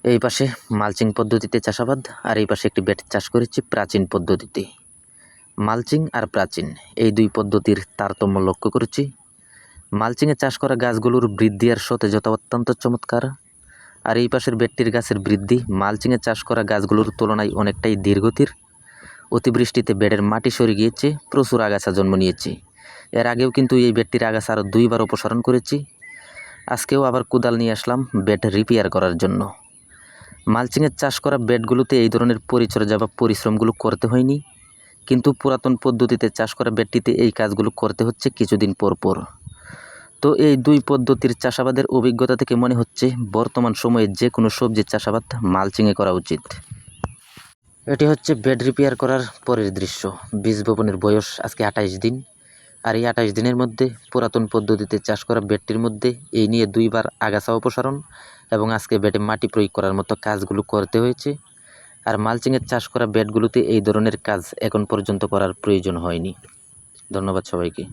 এই পাশে মালচিং পদ্ধতিতে চাষাবাদ, আর এই পাশে একটি বেড চাষ করেছি প্রাচীন পদ্ধতিতে। মালচিং আর প্রাচীন এই দুই পদ্ধতির তারতম্য লক্ষ্য করেছি। মালচিংয়ে চাষ করা গাছগুলোর বৃদ্ধি আর সতেজতা অত্যন্ত চমৎকার, আর এই পাশের বেডটির গাছের বৃদ্ধি মালচিংয়ে চাষ করা গাছগুলোর তুলনায় অনেকটাই ধীরগতির। অতিবৃষ্টিতে বেডের মাটি সরে গিয়েছে, প্রচুর আগাছা জন্ম নিয়েছে। এর আগেও কিন্তু এই বেডটির আগাছা আরও 2বার অপসারণ করেছি। আজকেও আবার কোদাল নিয়ে আসলাম বেড রিপেয়ার করার জন্য। মালচিংয়ে চাষ করা বেডগুলোতে এই ধরনের পরিচর্যা বা পরিশ্রমগুলো করতে হয়নি, কিন্তু পুরাতন পদ্ধতিতে চাষ করা বেডটিতে এই কাজগুলো করতে হচ্ছে কিছুদিন পর পর। তো এই দুই পদ্ধতির চাষাবাদের অভিজ্ঞতা থেকে মনে হচ্ছে বর্তমান সময়ে যে কোনো সবজির চাষাবাদ মালচিংয়ে করা উচিত। এটি হচ্ছে বেড রিপেয়ার করার পরের দৃশ্য। বীজ বপনের বয়স আজকে 28 দিন, আর এই 28 দিনের মধ্যে পুরাতন পদ্ধতিতে চাষ করা বেডটির মধ্যে এই নিয়ে 2বার আগাছা অপসারণ এবং আজকে বেডে মাটি প্রয়োগ করার মতো কাজগুলো করতে হয়েছে। আর মালচিংয়ের চাষ করা বেডগুলোতে এই ধরনের কাজ এখন পর্যন্ত করার প্রয়োজন হয়নি। ধন্যবাদ সবাইকে।